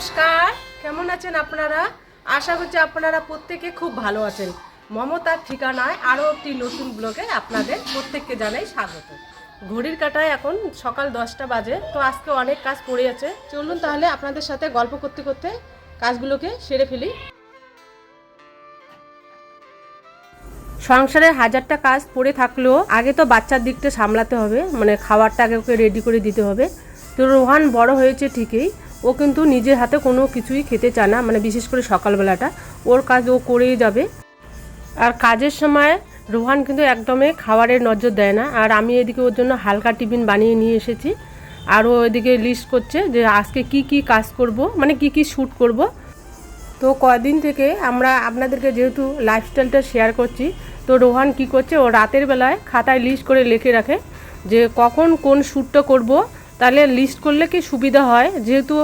নমস্কার, কেমন আছেন আপনারা? আশা করছি আপনারা প্রত্যেকে খুব ভালো আছেন। মমতার ঠিকানায় আরও একটি নতুন ব্লগে আপনাদের প্রত্যেককে জানাই স্বাগত। ঘড়ির কাঁটায় এখন সকাল 10টা বাজে, তো আজকে অনেক কাজ পড়ে আছে। চলুন তাহলে আপনাদের সাথে গল্প করতে করতে কাজগুলোকে সেরে ফেলি। সংসারে হাজারটা কাজ পড়ে থাকলেও আগে তো বাচ্চার দিকটা সামলাতে হবে, মানে খাবারটা আগে ওকে রেডি করে দিতে হবে। তো রোহান বড় হয়েছে ঠিকই, ও কিন্তু নিজের হাতে কোনো কিছুই খেতে চায় না, মানে বিশেষ করে সকালবেলাটা ওর কাজ ও করেই যাবে। আর কাজের সময় রোহান কিন্তু একদমই খাবারের নজর দেয় না। আর আমি এদিকে ওর জন্য হালকা টিফিন বানিয়ে নিয়ে এসেছি, আর ও এদিকে লিস্ট করছে যে আজকে কি কি কাজ করব, মানে কি কি শ্যুট করব। তো কয়দিন থেকে আমরা আপনাদেরকে যেহেতু লাইফস্টাইলটা শেয়ার করছি, তো রোহান কি করছে, ও রাতের বেলায় খাতায় লিস্ট করে লিখে রাখে যে কখন কোন শ্যুটটা করব। তাহলে লিস্ট করলে কি সুবিধা হয়, যেহেতু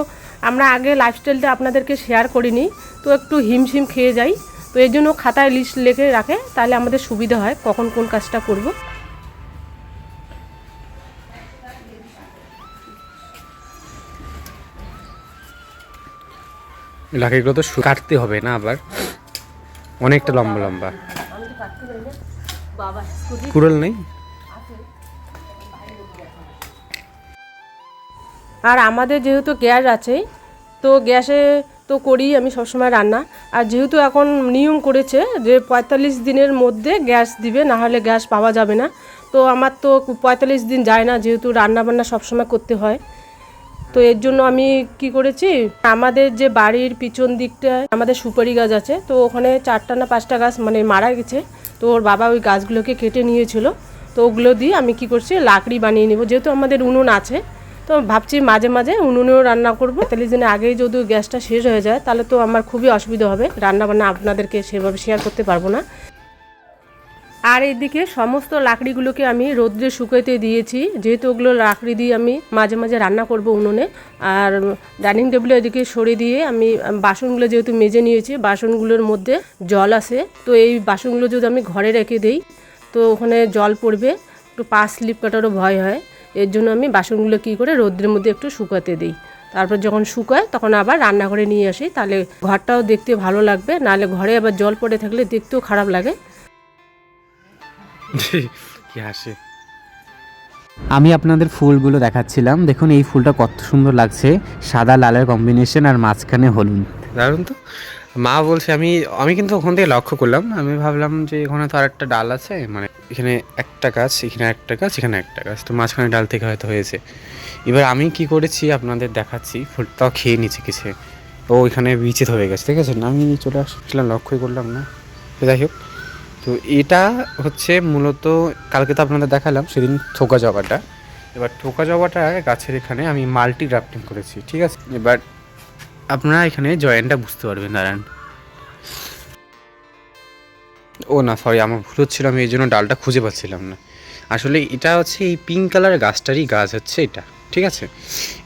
আমরা আগে লাইফস্টাইলটা আপনাদেরকে শেয়ার করিনি, তো একটু হিমশিম খেয়ে যাই। তো এই জন্য খাতায় লিস্ট লিখে রাখে, তাহলে আমাদের সুবিধা হয় কখন কোন কাজটা করব। লাঠিগুলো তো কাটতে হবে না, আবার অনেকটা লম্বা লম্বা। কুড়াল নেই? আর আমাদের যেহেতু গ্যাস আছে, তো গ্যাসে তো করি আমি সবসময় রান্না। আর যেহেতু এখন নিয়ম করেছে যে 45 দিনের মধ্যে গ্যাস দিবে, না হলে গ্যাস পাওয়া যাবে না। তো আমার তো 45 দিন যায় না, যেহেতু রান্না বান্না সবসময় করতে হয়। তো এর জন্য আমি কি করেছি, আমাদের যে বাড়ির পিছন দিকটায় আমাদের সুপারি গাছ আছে, তো ওখানে 4টা না 5টা গাছ মানে মারা গেছে। তো ওর বাবা ওই গাছগুলোকে কেটে নিয়েছিল, তো ওগুলো দিয়ে আমি কি করছি, লাকড়ি বানিয়ে নেব। যেহেতু আমাদের উনুন আছে, তো ভাবছি মাঝে মাঝে উনুনেও রান্না করবো। 45 দিনের আগেই যদি গ্যাসটা শেষ হয়ে যায়, তাহলে তো আমার খুবই অসুবিধা হবে, রান্না বান্না আপনাদেরকে সেভাবে শেয়ার করতে পারবো না। আর এইদিকে সমস্ত লাকড়িগুলোকে আমি রোদ্রে শুকাইতে দিয়েছি, যেহেতু ওগুলো লাকড়ি দিয়ে আমি মাঝে মাঝে রান্না করব উনুনে। আর ডাইনিং টেবিলে এদিকে সরিয়ে দিয়ে আমি বাসনগুলো যেহেতু মেজে নিয়েছি, বাসনগুলোর মধ্যে জল আছে, তো এই বাসনগুলো যদি আমি ঘরে রেখে দিই, তো ওখানে জল পড়বে, একটু পা স্লিপ কাটারও ভয় হয়। এর জন্য আমি বাসনগুলো কী করে রোদ্রের মধ্যে একটু শুকাতে দিই, তারপর যখন শুকায় তখন আবার রান্নাঘরে নিয়ে আসি, তাহলে ঘরটাও দেখতে ভালো লাগবে। নাহলে ঘরে আবার জল পড়ে থাকলে দেখতেও খারাপ লাগে। কি হাসি! আমি আপনাদের ফুলগুলো দেখাচ্ছিলাম, দেখুন এই ফুলটা কত সুন্দর লাগছে, সাদা লালের কম্বিনেশন আর মাঝখানে হলুদ, দারুণ তো। মা বলছে, আমি কিন্তু ওখান থেকে লক্ষ্য করলাম, আমি ভাবলাম যে এখানে তো আর একটা ডাল আছে, মানে এখানে একটা গাছ, এখানে একটা গাছ, এখানে একটা গাছ, তো মাঝখানে ডাল থেকে হয়তো হয়েছে। এবার আমি কি করেছি আপনাদের দেখাচ্ছি, ফুলটাও খেয়ে নিচ্ছে কিছু, ও এখানে বিচে ধরে গেছে, ঠিক আছে। আমি চলে আসছিলাম, লক্ষ্যই করলাম না। যাই হোক, তো এটা হচ্ছে মূলত কালকে তো আপনাদের দেখালাম সেদিন থোকা জবাটা। এবার থোকা জবাটা গাছের এখানে আমি মাল্টি গ্রাফটিং করেছি, ঠিক আছে। এবার আপনারা এখানে জয়েন্টটা বুঝতে পারবেন, দাঁড়ান। ও না, সরি, আমার ভুল হচ্ছিল, আমি এই জন্য ডালটা খুঁজে পাচ্ছিলাম না। আসলে এটা হচ্ছে এই পিঙ্ক কালারের গাছটারই গাছ হচ্ছে এটা, ঠিক আছে।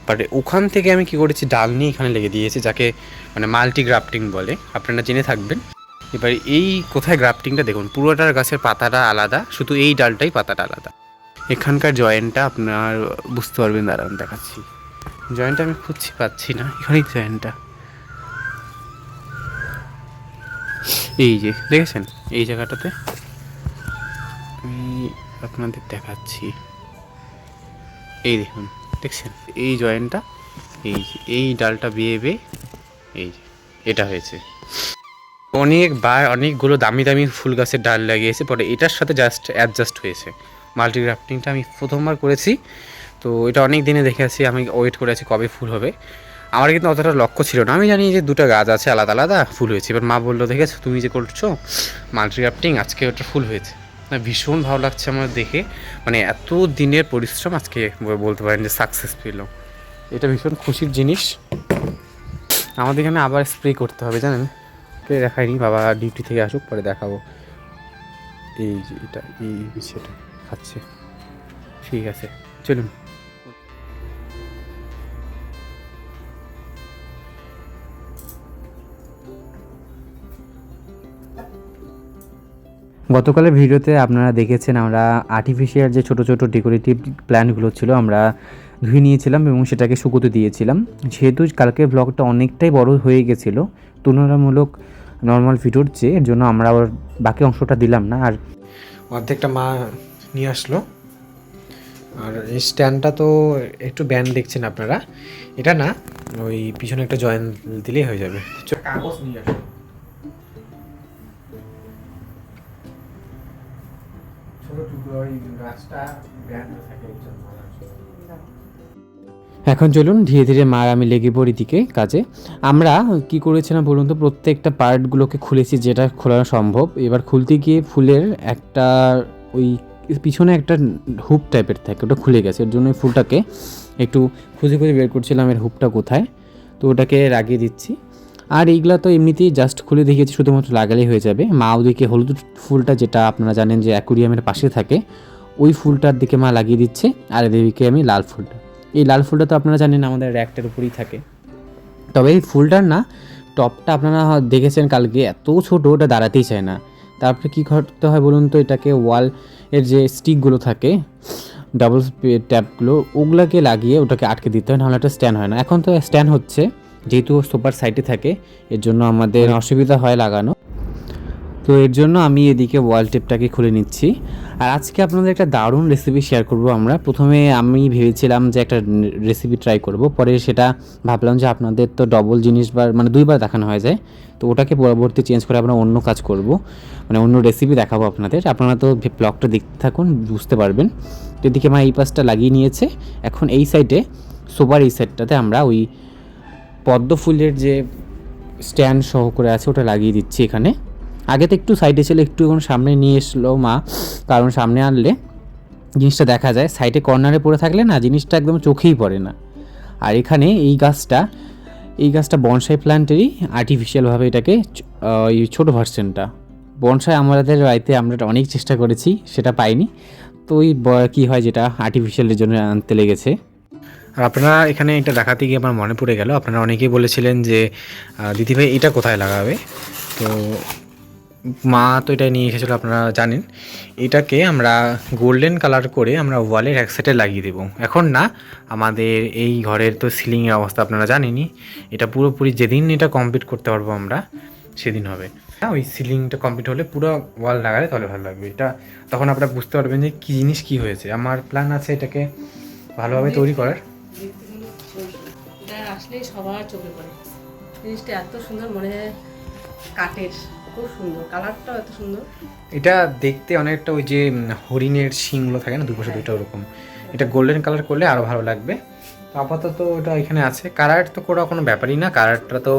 বাট ওখান থেকে আমি কি করেছি, ডাল নিয়ে এখানে লেগে দিয়েছি, যাকে মানে মাল্টি গ্রাফটিং বলে, আপনারা জেনে থাকবেন। এবার এই কোথায় গ্রাফটিংটা দেখুন, পুরোটার গাছের পাতাটা আলাদা, শুধু এই ডালটাই পাতাটা আলাদা। এখানকার জয়েন্টটা আপনার বুঝতে পারবেন, দাঁড়ান দেখাচ্ছি। জয়েন্টটা আমি খুঁজছি, পাচ্ছি না, এখানেই জয়েন্টটা, এই যে দেখেছেন এই জায়গাটাতে, আমি আপনাদের দেখাচ্ছি, এই দেখুন, দেখছেন এই জয়েন্টটা, এই যে এই ডালটা বেয়ে বেয়ে এই যে এটা হয়েছে। অনেকগুলো দামি দামি ফুল গাছের ডাল লাগিয়েছে, পরে এটার সাথে জাস্ট অ্যাডজাস্ট হয়েছে। মাল্টি গ্রাফটিংটা আমি প্রথমবার করেছি, তো এটা অনেক দিনে দেখে আছি, আমি ওয়েট করে আছি কবে ফুল হবে। আমার কিন্তু অতটা লক্ষ্য ছিল না, আমি জানি যে দুটো গাছ আছে আলাদা আলাদা, ফুল হয়েছে। এবার মা বললো, দেখেছো তুমি যে করছো মাল্টি গ্রাফটিং, আজকে ওটা ফুল হয়েছে। ভীষণ ভালো লাগছে আমার দেখে, মানে এত দিনের পরিশ্রম আজকে বলতে পারেন যে সাকসেস পেল। এটা ভীষণ খুশির জিনিস। আমাদের এখানে আবার স্প্রে করতে হবে, জানেন, কে দেখায়নি, বাবা ডিউটি থেকে আসুক পরে দেখাবো। এই যে এটা এই বিষয়টা খাচ্ছে, ঠিক আছে চলুন। গতকালের ভিডিওতে আপনারা দেখেছেন আমরা আর্টিফিশিয়াল যে ছোট ছোট ডেকোরেটিভ প্ল্যান্টগুলো ছিল আমরা ধুয়ে নিয়েছিলাম এবং সেটাকে শুকোতে দিয়েছিলাম। যেহেতু কালকের ব্লগটা অনেকটাই বড় হয়ে গেছিলো তুলনামূলক নর্মাল ভিডিওর চেয়ে, এর জন্য আমরা আবার বাকি অংশটা দিলাম না। আর অর্ধেকটা মা নিয়ে আসলো। আর এই স্ট্যান্ডটা তো একটু ব্যান্ড দেখছেন আপনারা, এটা না, ওই পিছনে একটা জয়েন দিলেই হয়ে যাবে। কাগজ নিয়ে আসো। ছোট টুকরো ওই গাছটা ব্যান্ড থাকে এই জন্য। এখন চলুন ধীরে ধীরে মা আর আমি লেগে পড়ি দিকে কাজে। আমরা কি করেছিলাম বলুন তো, প্রত্যেকটা পার্টগুলোকে খুলেছি যেটা খোলানো সম্ভব। এবার খুলতে গিয়ে ফুলের একটা ওই পিছনে একটা হুপ টাইপের থাকে, ওটা খুলে গেছে। এর জন্য ফুলটাকে একটু খুঁজে খুঁজে বের করছিলাম এর হুপটা কোথায়, তো ওটাকে লাগিয়ে দিচ্ছি। আর এইগুলা তো এমনিতেই জাস্ট খুলে দেখিয়েছি, শুধুমাত্র লাগালেই হয়ে যাবে। মা ওদিকে হলুদ ফুলটা, যেটা আপনারা জানেন যে অ্যাকুরিয়ামের পাশে থাকে, ওই ফুলটার দিকে মা লাগিয়ে দিচ্ছে। আর এদিকে আমি লাল ফুলটা, এই লাল ফুলটা তো আপনারা জানেন আমাদের র্যাকটার উপরেই থাকে। তবে এই ফুলটার না টপটা আপনারা দেখেছেন কালকে, এত ছোটো ওটা দাঁড়াতেই চায় না। তারপরে কী করতে হয় বলুন তো, এটাকে ওয়াল এর যে স্টিকগুলো থাকে ডাবল ট্যাপগুলো, ওগুলাকে লাগিয়ে ওটাকে আটকে দিতে হয়, নাহলে একটা স্ট্যান্ড হয় না। এখন তো স্ট্যান্ড হচ্ছে, যেহেতু সোফার সাইডে থাকে, এর জন্য আমাদের অসুবিধা হয় লাগানো। তো এর জন্য আমি এদিকে ওয়াল টেপটাকে খুলে নিচ্ছি। আর আজকে আপনাদের একটা দারুণ রেসিপি শেয়ার করব আমরা। প্রথমে আমি ভেবেছিলাম যে একটা রেসিপি ট্রাই করব, পরে সেটা ভাবলাম যে আপনাদের তো ডবল জিনিস মানে দুইবার দেখানো হয়ে যায়, তো ওটাকে পরবর্তী চেঞ্জ করে আমরা অন্য কাজ করব, মানে অন্য রেসিপি দেখাবো আপনাদের। আপনারা তো ব্লগটা দেখতে থাকুন, বুঝতে পারবেন। তো এদিকে আমার এই পাশটা লাগিয়ে নিয়েছে। এখন এই সাইডে, সোফার এই সাইডটাতে আমরা ওই পদ্ম ফুলের যে স্ট্যান্ড সহ করে আছে ওটা লাগিয়ে দিচ্ছি এখানে। আগে তো একটু সাইডে ছিল, একটু এখন সামনে নিয়ে এসলো মা, কারণ সামনে আনলে জিনিসটা দেখা যায়, সাইডে কর্নারে পড়ে থাকলে না জিনিসটা একদম চোখেই পড়ে না। আর এখানে এই গাছটা বনসাই প্ল্যান্টেরই, আর্টিফিশিয়ালভাবে এটাকে এই ছোটো ভার্সনটা বনসাই আমাদের বাড়িতে আমরা অনেক চেষ্টা করেছি, সেটা পাইনি। তো ওই কী হয় যেটা আর্টিফিশিয়ালের জন্য আনতে লেগেছে। আর আপনারা এখানে এটা দেখাতে গিয়ে আমার মনে পড়ে গেল, আপনারা অনেকেই বলেছিলেন যে দিদিভাই এটা কোথায় লাগাবে। তো মা তো এটা নিয়ে এসেছিলো, আপনারা জানেন। এটাকে আমরা গোল্ডেন কালার করে আমরা ওয়ালের এক সাইডে লাগিয়ে দেবো। এখন না, আমাদের এই ঘরের তো সিলিংয়ের অবস্থা আপনারা জানেনই। এটা পুরোপুরি যেদিন এটা কমপ্লিট করতে পারবো আমরা, সেদিন হবে। ওই সিলিংটা কমপ্লিট হলে পুরো ওয়াল লাগালে তাহলে ভালো লাগবে। এটা তখন আপনারা বুঝতে পারবেন যে কী জিনিস কী হয়েছে। আমার প্ল্যান আছে এটাকে ভালোভাবে তৈরি করার। এটা আসলেই সবার চোখে পড়ে, জিনিসটা এত সুন্দর, মনে হয় কাঠের, খুব সুন্দর, কালারটাও এত সুন্দর। এটা দেখতে অনেকটা ওই যে হরিণের শিংগুলো থাকে না, দুপাশে দুটো ওরকম। এটা গোল্ডেন কালার করলে আরও ভালো লাগবে। তো আপাতত ওটা এখানে আছে। কালার তো করা কোনো ব্যাপারই না, কালারটা তো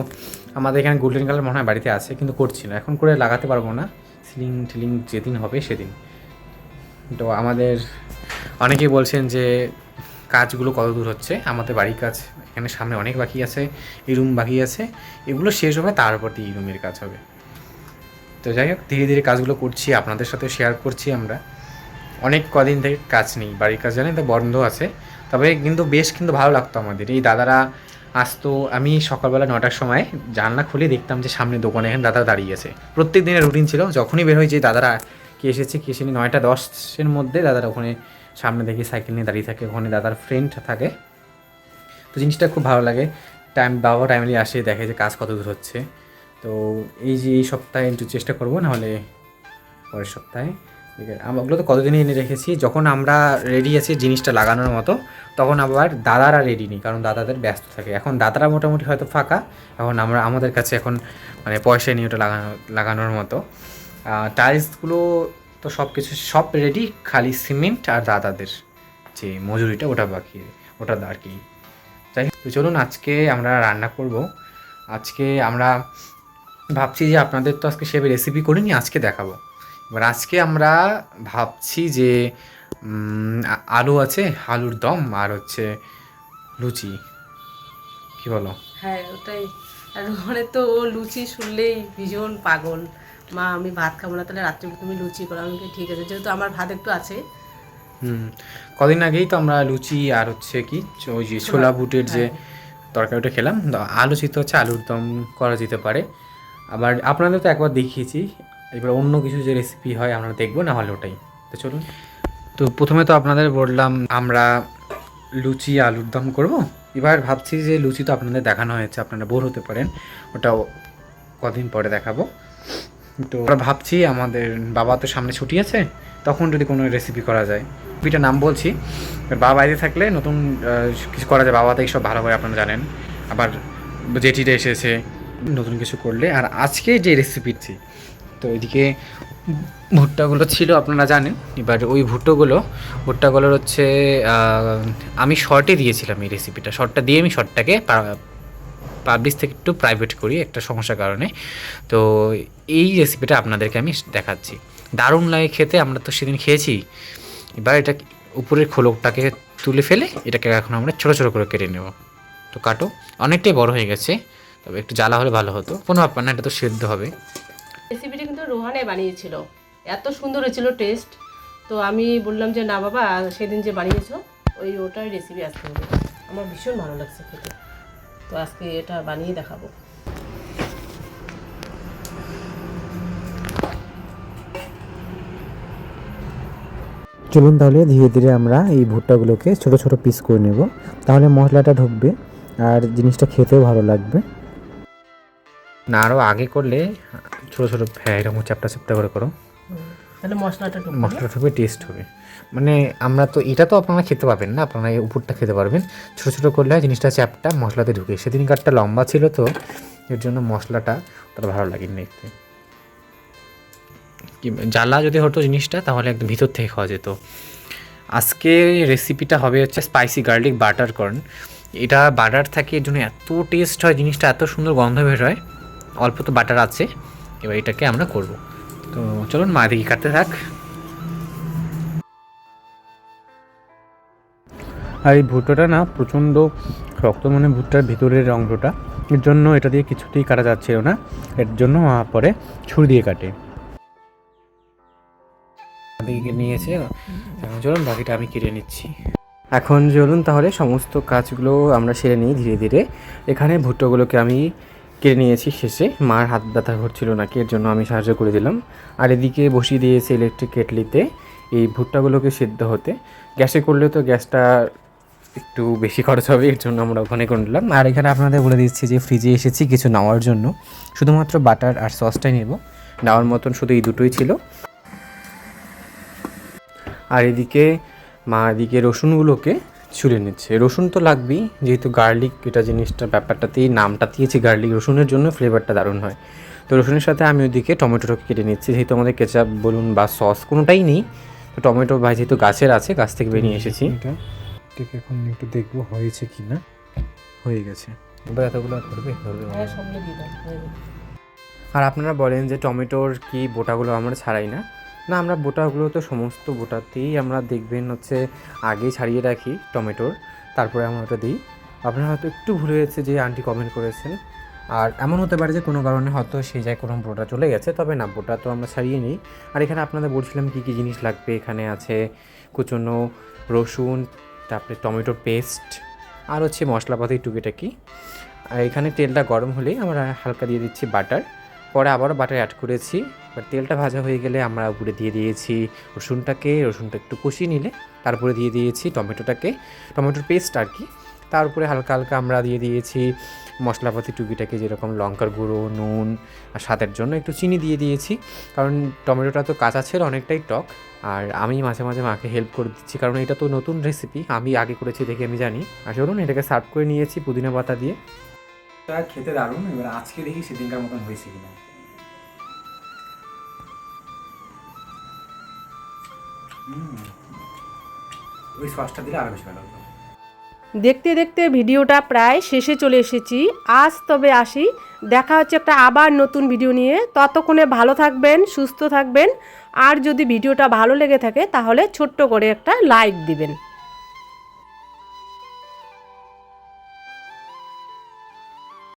আমাদের এখানে গোল্ডেন কালার মনে হয় বাড়িতে আছে, কিন্তু করছি না এখন, করে লাগাতে পারবো না। সিলিং টিলিং যেদিন হবে সেদিন। তো আমাদের অনেকেই বলছেন যে কাজগুলো কত দূর হচ্ছে। আমাদের বাড়ির কাজ এখানে সামনে অনেক বাকি আছে, এই রুম বাকি আছে, এগুলো শেষ হবে তারপর এই রুমের কাজ হবে। তো যাই হোক, ধীরে ধীরে কাজগুলো করছি, আপনাদের সাথে শেয়ার করছি। আমরা অনেক কদিন থেকে কাজ নেই, বাড়ির কাজ জানেন তো বন্ধ আছে। তবে কিন্তু বেশ কিন্তু ভালো লাগতো আমাদের। এই দাদারা আসতো, আমি সকালবেলা 9টার সময় জানলা খুলে দেখতাম যে সামনে দোকানে এখানে দাদা দাঁড়িয়ে আছে। প্রত্যেক দিনের রুটিন ছিল, যখনই বের হয়ে যে দাদারা কে এসেছে কে এসেনি, 9টা 10-এর মধ্যে দাদারা ওখানে সামনে দেখি সাইকেল নিয়ে দাঁড়িয়ে থাকে, ওখানে দাদার ফ্রেন্ড থাকে। তো জিনিসটা খুব ভালো লাগে। বাবা টাইমলি আসে, দেখে যে কাজ কত দূর হচ্ছে। তো এই যে এই সপ্তাহে একটু চেষ্টা করবো, নাহলে পরের সপ্তাহে। ঠিক আছে, ওগুলো তো কতদিনই এনে রেখেছি। যখন আমরা রেডি আছি জিনিসটা লাগানোর মতো, তখন আবার দাদারা রেডি নেই, কারণ দাদাদের ব্যস্ত থাকে। এখন দাদারা মোটামুটি হয়তো ফাঁকা, এখন আমাদের কাছে এখন মানে পয়সা নিয়ে ওটা লাগানোর মতো। টাইলসগুলো তো সব রেডি, খালি সিমেন্ট আর দাদাদের যে মজুরিটা ওটা বাকি, ওটা আর কি। যাই হোক, তো চলুন আজকে আমরা রান্না করব। আজকে আমরা ভাবছি যে আপনাদের তো আজকে সেভাবে রেসিপি করিনি, আজকে দেখাবো। এবার আজকে আমরা ভাবছি যে আলু আছে, আলুর দম, আর হচ্ছে লুচি। কি বলো? হ্যাঁ ওটাই। আর ওখানে তো ও লুচি শুনলেই ভীষণ পাগল। মা আমি ভাত খাবো না, তাহলে রাত্রে তুমি লুচি করো। আমি বলি, ঠিক আছে, যেহেতু আমার ভাত একটু আছে। কদিন আগেই তো আমরা লুচি আর হচ্ছে কি ওই যে ছোলা বুটের যে তরকারিটা খেলাম। আলু সিদ্ধ হচ্ছে, আলুর দম করা যেতে পারে। আবার আপনাদের তো একবার দেখিয়েছি, এবার অন্য কিছু যে রেসিপি হয় আমরা দেখবো, না হলে ওটাই। তো চলুন। তো প্রথমে তো আপনাদের বললাম আমরা লুচি আলুর দম করব। এবার ভাবছি যে লুচি তো আপনাদের দেখানো হয়েছে, আপনারা বোর হতে পারেন, ওটাও কদিন পরে দেখাবো। তো আমরা ভাবছি আমাদের বাবা তো সামনে ছুটি আছে, তখন যদি কোনো রেসিপি করা যায়। রেসিপিটার নাম বলছি, বাবা বাইরে থাকলে নতুন কিছু করা যায়, বাবা তো এইসব ভালো করে আপনারা জানেন। আবার জেঠিটা এসেছে নতুন কিছু করলে। আর আজকে যে রেসিপিটি, তো এদিকে ভুট্টাগুলো ছিল আপনারা জানেন। এবার ওই ভুট্টাগুলোর হচ্ছে আমি শর্টে দিয়েছিলাম এই রেসিপিটা, শর্টটা দিয়ে আমি শর্টটাকে পাবলিশ থেকে একটু প্রাইভেট করি একটা সমস্যার কারণে। তো এই রেসিপিটা আপনাদেরকে আমি দেখাচ্ছি, দারুণ লাগে খেতে। আমরা তো সেদিন খেয়েছি। এবার এটা উপরের খোলকটাকে তুলে ফেলে এটাকে এখন আমরা ছোটো ছোটো করে কেটে নেব। তো কাটো, অনেকটাই বড় হয়ে গেছে, তবে একটু জ্বালা হলে ভালো হতো। কোনো ব্যাপার না, এটা তো সেদ্ধ হবে। রেসিপিটা কিন্তু রোহানে বানিয়েছিল, এত সুন্দর হয়েছিল টেস্ট। তো আমি বললাম যে না বাবা, সেদিন যে বানিয়েছো ওটার রেসিপি আজকে হবে। আমার ভীষণ ভালো লাগছে খেতে, তো আজকে এটা বানিয়ে দেখাবো। চলুন তাহলে ধীরে ধীরে আমরা এই ভুট্টাগুলোকে ছোট ছোট পিস করে নেব, তাহলে মশলাটা ঢুকবে আর জিনিসটা খেতেও ভালো লাগবে। না আরও আগে করলে ছোটো ছোটো এরকম চ্যাপটা চ্যাপটা করে করো, তাহলে মশলাটা ঢুকবে, টেস্ট হবে। মানে আমরা তো এটা তো আপনারা খেতে পাবেন না, আপনারা এই উপরটা খেতে পারবেন। ছোটো ছোটো করলে জিনিসটা চ্যাপটা মশলাতে ঢুকে। সেদিনকারটা লম্বা ছিল, তো এর জন্য মশলাটা অতটা ভালো লাগেনি দেখতে। কি জ্বালা যদি হতো জিনিসটা, তাহলে একদম ভিতর থেকে খাওয়া যেত। আজকে রেসিপিটা হবে হচ্ছে স্পাইসি গার্লিক বাটার কর্ন। এটা বাটার থাকে, এর জন্য এত টেস্ট হয়, জিনিসটা এত সুন্দর গন্ধ বের হয়। অল্প তো বাটার আছে, এবার এটাকে আমরা করব। তো চলুন মা দেখি কাটতে থাক। আর এই ভুট্টাটা না প্রচণ্ড শক্ত, মানে ভুট্টার ভিতরের অংশটা, এর জন্য এটা দিয়ে কিছুতেই কাটা যাচ্ছিল না। এর জন্য পরে ছুরি দিয়ে কাটে। দিকে নিয়েছে, এখন চলুন বাকিটা আমি কেটে নিচ্ছি। এখন চলুন তাহলে সমস্ত কাজগুলো আমরা সেরে নিই ধীরে ধীরে। এখানে ভুট্টাগুলোকে আমি কেটে নিয়েছি শেষে, মার হাত ব্যথা করছিল নাকি, এর জন্য আমি সাহায্য করে দিলাম। আর এদিকে বসিয়ে দিয়েছি ইলেকট্রিক কেটলিতে এই ভুট্টাগুলোকে সিদ্ধ হতে। গ্যাসে করলে তো গ্যাসটা একটু বেশি খরচ হবে, এর জন্য আমরা ওখানে করে নিলাম। আর এখানে আপনাদের বলে দিচ্ছি যে ফ্রিজে এসেছি কিছু নেওয়ার জন্য, শুধুমাত্র বাটার আর সসটাই নেব, নেওয়ার মতন শুধু এই দুটোই ছিল। আর এদিকে মা এদিকে রসুনগুলোকে ছুলে নিচ্ছে। রসুন তো লাগবেই, যেহেতু গার্লিক এটা জিনিসটা ব্যাপারটাতেই নামটা দিয়েছি গার্লিক, রসুনের জন্য ফ্লেভারটা দারুণ হয়। তো রসুনের সাথে আমি ওইদিকে টমেটোটাকে কেটে নিচ্ছি, যেহেতু আমাদের কেচাপ বলুন বা সস কোনোটাই নেই। তো টমেটো ভাই যেহেতু গাছের আছে, গাছ থেকে বেরিয়ে এসেছি। ঠিক এখন একটু দেখবো হয়েছে কি না। হয়ে গেছে। এবার এতগুলো ধরবে সঙ্গে দিয়ে দাও, হয়ে যাবে। আর আপনারা বলেন যে টমেটোর কি বোটাগুলো আমরা ছাড়াই না, না আমরা বোটাগুলো তো সমস্ত বোটাতেই আমরা দেখবেন হচ্ছে আগেই ছাড়িয়ে রাখি টমেটোর, তারপরে আমরা ওটা দিই। আপনারা হয়তো একটু ভুলে গেছে যে আন্টি কমেন্ট করেছেন, আর এমন হতে পারে যে কোনো কারণে হয়তো সেই জায়গায় কোনো বোটা চলে গেছে, তবে না বোটা তো আমরা ছাড়িয়ে নিই। আর এখানে আপনাদের বলছিলাম কী কী জিনিস লাগবে। এখানে আছে কুচনো রসুন, তারপরে টমেটোর পেস্ট, আর হচ্ছে মশলাপাতি টুকিটাকি। আর এখানে তেলটা গরম হলেই আমরা হালকা দিয়ে দিচ্ছি বাটার, পরে আবারও বাটার অ্যাড করেছি। এবার তেলটা ভাজা হয়ে গেলে আমরা উপরে দিয়ে দিয়েছি রসুনটা একটু কষিয়ে নিলে তারপরে দিয়ে দিয়েছি টমেটোর পেস্ট আর কি। তার উপরে হালকা হালকা আমরা দিয়ে দিয়েছি মশলাপাতি টুকিটাকি, যেরকম লঙ্কার গুঁড়ো, নুন, আর স্বাদের জন্য একটু চিনি দিয়ে দিয়েছি, কারণ টমেটোটা তো কাঁচা ছিল, অনেকটাই টক। আর আমি মাঝে মাঝে মাকে হেল্প করে দিচ্ছি, কারণ এটা তো নতুন রেসিপি, আমি আগে করেছি দেখে আমি জানি। আর চলুন এটাকে সার্ভ করে নিয়েছি পুদিনা পাতা দিয়ে। খেতে দারুণ। এবার আজকে দেখি সেদিনকার মতন হয়েছে কিনা। ওই সসটা দিলে আরো বেশি ভালো হতো। দেখতে দেখতে ভিডিওটা প্রায় শেষে চলে এসেছি। আজ তবে আসি, দেখা হচ্ছে একটা আবার নতুন ভিডিও নিয়ে। ততক্ষণে ভালো থাকবেন, সুস্থ থাকবেন। আর যদি ভিডিওটা ভালো লেগে থাকে তাহলে ছোট্ট করে একটা লাইক দিবেন।